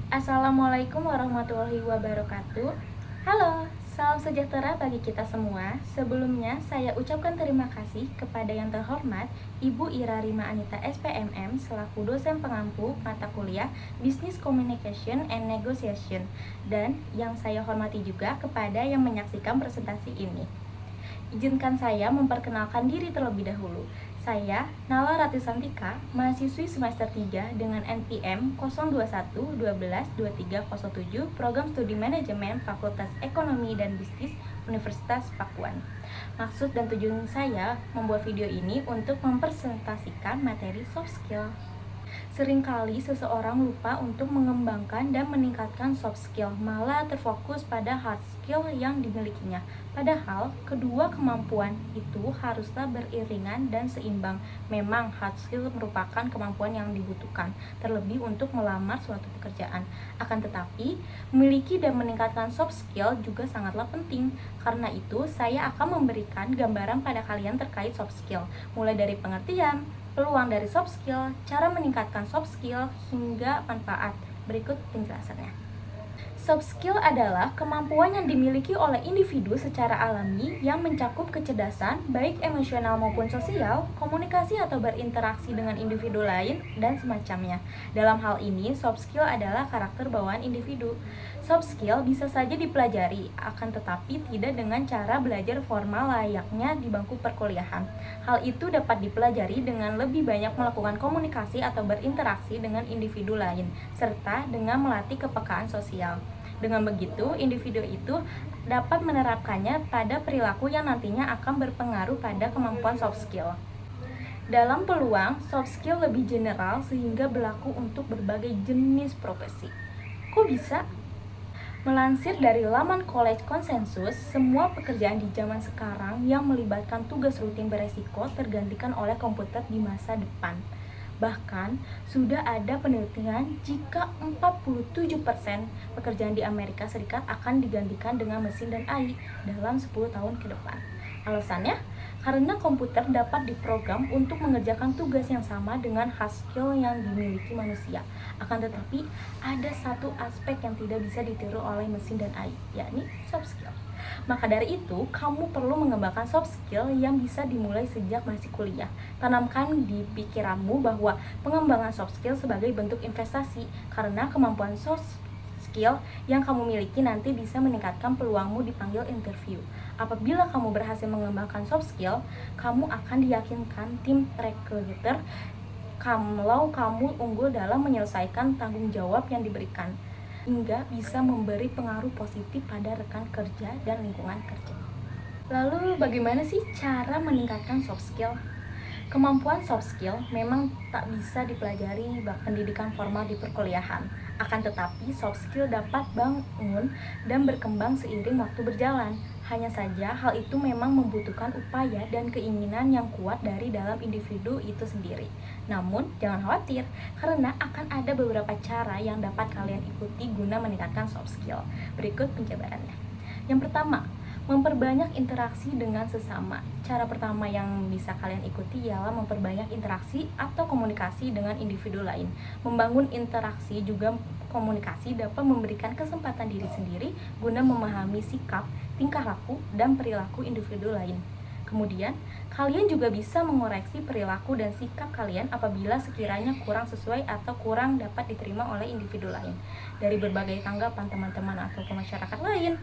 Assalamualaikum warahmatullahi wabarakatuh. Halo, salam sejahtera bagi kita semua. Sebelumnya, saya ucapkan terima kasih kepada yang terhormat Ibu Ira Rima Anita SPMM selaku dosen pengampu mata kuliah Business Communication and Negotiation, dan yang saya hormati juga kepada yang menyaksikan presentasi ini. Izinkan saya memperkenalkan diri terlebih dahulu. Saya Nala Ratisantika, mahasiswi semester 3 dengan NPM 021-12-2307, Program Studi Manajemen Fakultas Ekonomi dan Bisnis Universitas Pakuan. Maksud dan tujuan saya membuat video ini untuk mempresentasikan materi soft skill. Seringkali seseorang lupa untuk mengembangkan dan meningkatkan soft skill, malah terfokus pada hard skill yang dimilikinya. Padahal, kedua kemampuan itu haruslah beriringan dan seimbang. Memang hard skill merupakan kemampuan yang dibutuhkan, terlebih untuk melamar suatu pekerjaan. Akan tetapi, memiliki dan meningkatkan soft skill juga sangatlah penting. Karena itu, saya akan memberikan gambaran pada kalian terkait soft skill, mulai dari pengertian, peluang dari soft skill, cara meningkatkan soft skill, hingga manfaat. Berikut penjelasannya. Soft skill adalah kemampuan yang dimiliki oleh individu secara alami yang mencakup kecerdasan, baik emosional maupun sosial, komunikasi atau berinteraksi dengan individu lain, dan semacamnya. Dalam hal ini, soft skill adalah karakter bawaan individu. Soft skill bisa saja dipelajari, akan tetapi tidak dengan cara belajar formal layaknya di bangku perkuliahan. Hal itu dapat dipelajari dengan lebih banyak melakukan komunikasi atau berinteraksi dengan individu lain, serta dengan melatih kepekaan sosial. Dengan begitu, individu itu dapat menerapkannya pada perilaku yang nantinya akan berpengaruh pada kemampuan soft skill. Dalam peluang, soft skill lebih general sehingga berlaku untuk berbagai jenis profesi. Kok bisa? Melansir dari laman College Consensus, semua pekerjaan di zaman sekarang yang melibatkan tugas rutin beresiko tergantikan oleh komputer di masa depan. Bahkan, sudah ada penelitian jika 47% pekerjaan di Amerika Serikat akan digantikan dengan mesin dan AI dalam 10 tahun ke depan. Alasannya? Karena komputer dapat diprogram untuk mengerjakan tugas yang sama dengan hard skill yang dimiliki manusia. Akan tetapi, ada satu aspek yang tidak bisa ditiru oleh mesin dan AI, yakni soft skill. Maka dari itu, kamu perlu mengembangkan soft skill yang bisa dimulai sejak masih kuliah. Tanamkan di pikiranmu bahwa pengembangan soft skill sebagai bentuk investasi, karena kemampuan soft skill yang kamu miliki nanti bisa meningkatkan peluangmu dipanggil interview. Apabila kamu berhasil mengembangkan soft skill, kamu akan diyakinkan tim recruiter kalau kamu unggul dalam menyelesaikan tanggung jawab yang diberikan, hingga bisa memberi pengaruh positif pada rekan kerja dan lingkungan kerja. Lalu bagaimana sih cara meningkatkan soft skill? Kemampuan soft skill memang tak bisa dipelajari pendidikan formal di perkuliahan. Akan tetapi soft skill dapat bangun dan berkembang seiring waktu berjalan. Hanya saja hal itu memang membutuhkan upaya dan keinginan yang kuat dari dalam individu itu sendiri. Namun jangan khawatir, karena akan ada beberapa cara yang dapat kalian ikuti guna meningkatkan soft skill. Berikut penjabarannya. Yang pertama, memperbanyak interaksi dengan sesama. Cara pertama yang bisa kalian ikuti ialah memperbanyak interaksi atau komunikasi dengan individu lain. Membangun interaksi juga komunikasi dapat memberikan kesempatan diri sendiri guna memahami sikap, tingkah laku, dan perilaku individu lain. Kemudian, kalian juga bisa mengoreksi perilaku dan sikap kalian apabila sekiranya kurang sesuai atau kurang dapat diterima oleh individu lain. Dari berbagai tanggapan teman-teman atau masyarakat lain,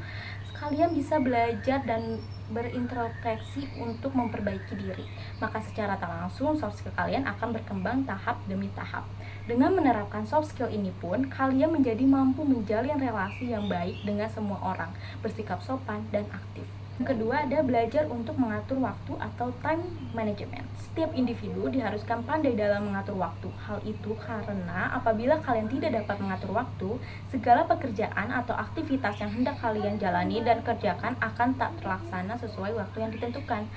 kalian bisa belajar dan berintrospeksi untuk memperbaiki diri. Maka secara tak langsung, soft skill kalian akan berkembang tahap demi tahap. Dengan menerapkan soft skill ini pun, kalian menjadi mampu menjalin relasi yang baik dengan semua orang, bersikap sopan dan aktif. Yang kedua ada belajar untuk mengatur waktu atau time management. Setiap individu diharuskan pandai dalam mengatur waktu. Hal itu karena apabila kalian tidak dapat mengatur waktu, segala pekerjaan atau aktivitas yang hendak kalian jalani dan kerjakan akan tak terlaksana sesuai waktu yang ditentukan.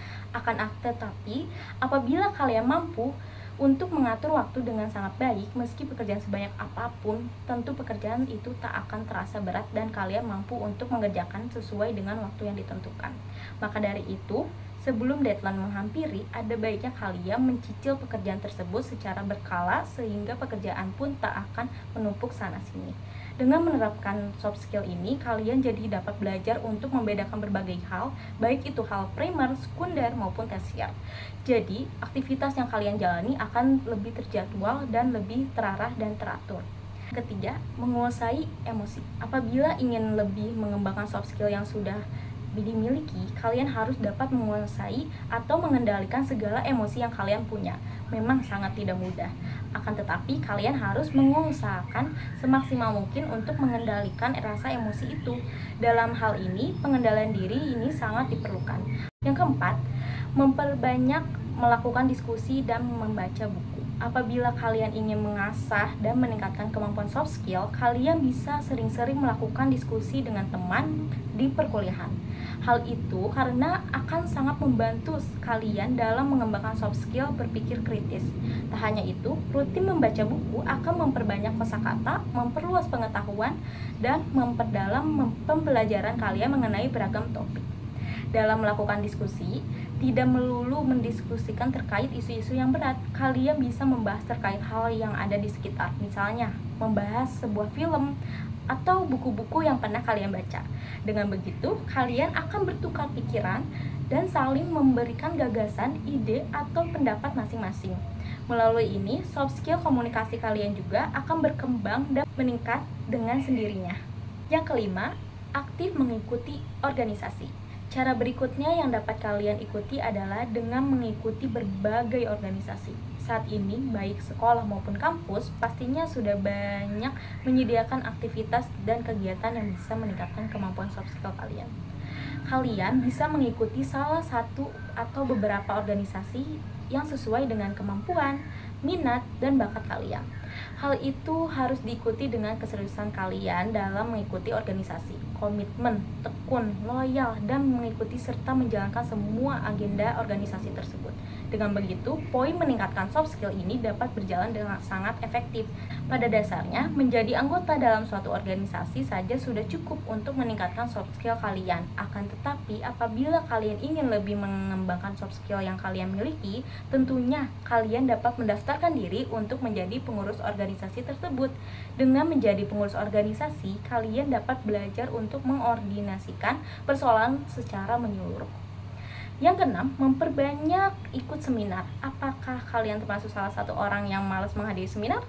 Tetapi apabila kalian mampu untuk mengatur waktu dengan sangat baik, meski pekerjaan sebanyak apapun, tentu pekerjaan itu tak akan terasa berat dan kalian mampu untuk mengerjakan sesuai dengan waktu yang ditentukan. Maka dari itu, sebelum deadline menghampiri, ada baiknya kalian mencicil pekerjaan tersebut secara berkala sehingga pekerjaan pun tak akan menumpuk sana-sini. Dengan menerapkan soft skill ini, kalian jadi dapat belajar untuk membedakan berbagai hal, baik itu hal primer, sekunder, maupun tersier. Jadi, aktivitas yang kalian jalani akan lebih terjadwal dan lebih terarah dan teratur. Ketiga, menguasai emosi. Apabila ingin lebih mengembangkan soft skill yang sudah dimiliki, kalian harus dapat menguasai atau mengendalikan segala emosi yang kalian punya. Memang sangat tidak mudah. Akan tetapi, kalian harus mengusahakan semaksimal mungkin untuk mengendalikan rasa emosi itu. Dalam hal ini, pengendalian diri ini sangat diperlukan. Yang keempat, memperbanyak melakukan diskusi dan membaca buku. Apabila kalian ingin mengasah dan meningkatkan kemampuan soft skill, kalian bisa sering-sering melakukan diskusi dengan teman di perkuliahan. Hal itu karena akan sangat membantu kalian dalam mengembangkan soft skill berpikir kritis. Tak hanya itu, rutin membaca buku akan memperbanyak kosakata, memperluas pengetahuan, dan memperdalam pembelajaran kalian mengenai beragam topik. Dalam melakukan diskusi, tidak melulu mendiskusikan terkait isu-isu yang berat. Kalian bisa membahas terkait hal yang ada di sekitar. Misalnya, membahas sebuah film atau buku-buku yang pernah kalian baca. Dengan begitu, kalian akan bertukar pikiran dan saling memberikan gagasan, ide, atau pendapat masing-masing. Melalui ini, soft skill komunikasi kalian juga akan berkembang dan meningkat dengan sendirinya. Yang kelima, aktif mengikuti organisasi. Cara berikutnya yang dapat kalian ikuti adalah dengan mengikuti berbagai organisasi. Saat ini, baik sekolah maupun kampus, pastinya sudah banyak menyediakan aktivitas dan kegiatan yang bisa meningkatkan kemampuan soft skill kalian. Kalian bisa mengikuti salah satu atau beberapa organisasi yang sesuai dengan kemampuan, minat, dan bakat kalian. Hal itu harus diikuti dengan keseriusan kalian dalam mengikuti organisasi, komitmen, tekun, loyal, dan mengikuti serta menjalankan semua agenda organisasi tersebut. Dengan begitu, poin meningkatkan soft skill ini dapat berjalan dengan sangat efektif. Pada dasarnya, menjadi anggota dalam suatu organisasi saja sudah cukup untuk meningkatkan soft skill kalian. Akan tetapi, apabila kalian ingin lebih mengembangkan soft skill yang kalian miliki, tentunya kalian dapat mendaftarkan diri untuk menjadi pengurus organisasi tersebut. Dengan menjadi pengurus organisasi, kalian dapat belajar untuk mengordinasikan persoalan secara menyeluruh. Yang keenam, memperbanyak ikut seminar. Apakah kalian termasuk salah satu orang yang malas menghadiri seminar?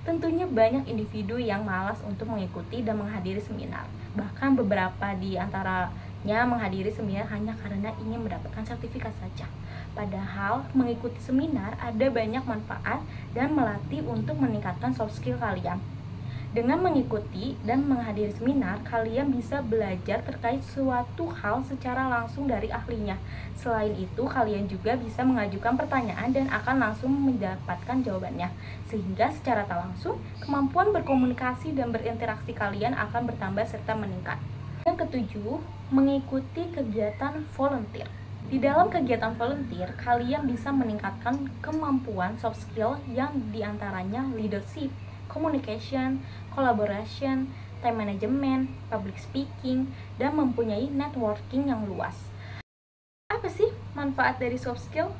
Tentunya banyak individu yang malas untuk mengikuti dan menghadiri seminar. Bahkan beberapa di antaranya menghadiri seminar hanya karena ingin mendapatkan sertifikat saja. Padahal mengikuti seminar ada banyak manfaat dan melatih untuk meningkatkan soft skill kalian. Dengan mengikuti dan menghadiri seminar, kalian bisa belajar terkait suatu hal secara langsung dari ahlinya. Selain itu, kalian juga bisa mengajukan pertanyaan dan akan langsung mendapatkan jawabannya. Sehingga secara tak langsung, kemampuan berkomunikasi dan berinteraksi kalian akan bertambah serta meningkat. Yang ketujuh, mengikuti kegiatan volunteer. Di dalam kegiatan volunteer, kalian bisa meningkatkan kemampuan soft skill yang diantaranya leadership, communication, collaboration, time management, public speaking, dan mempunyai networking yang luas. Apa sih manfaat dari soft skill?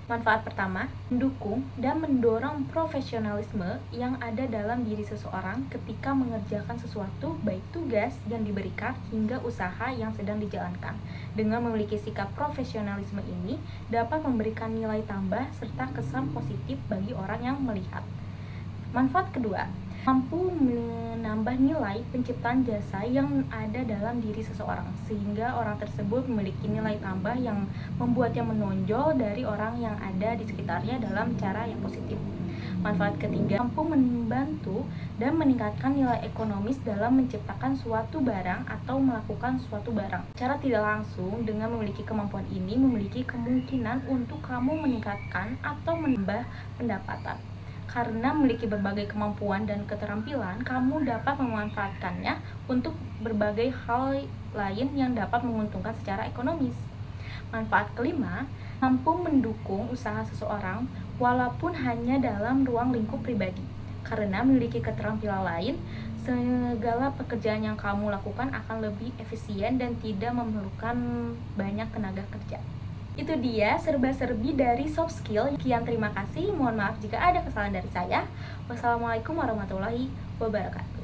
Manfaat pertama, mendukung dan mendorong profesionalisme yang ada dalam diri seseorang ketika mengerjakan sesuatu, baik tugas yang diberikan hingga usaha yang sedang dijalankan. Dengan memiliki sikap profesionalisme ini, dapat memberikan nilai tambah serta kesan positif bagi orang yang melihat. Manfaat kedua, mampu menambah nilai penciptaan jasa yang ada dalam diri seseorang, sehingga orang tersebut memiliki nilai tambah yang membuatnya menonjol dari orang yang ada di sekitarnya dalam cara yang positif. Manfaat ketiga, mampu membantu dan meningkatkan nilai ekonomis dalam menciptakan suatu barang atau melakukan suatu barang. Cara tidak langsung, dengan memiliki kemampuan ini memiliki kemungkinan untuk kamu meningkatkan atau menambah pendapatan. Karena memiliki berbagai kemampuan dan keterampilan, kamu dapat memanfaatkannya untuk berbagai hal lain yang dapat menguntungkan secara ekonomis. Manfaat kelima, mampu mendukung usaha seseorang walaupun hanya dalam ruang lingkup pribadi. Karena memiliki keterampilan lain, segala pekerjaan yang kamu lakukan akan lebih efisien dan tidak memerlukan banyak tenaga kerja. Itu dia serba-serbi dari soft skill. Sekian, terima kasih. Mohon maaf jika ada kesalahan dari saya. Wassalamualaikum warahmatullahi wabarakatuh.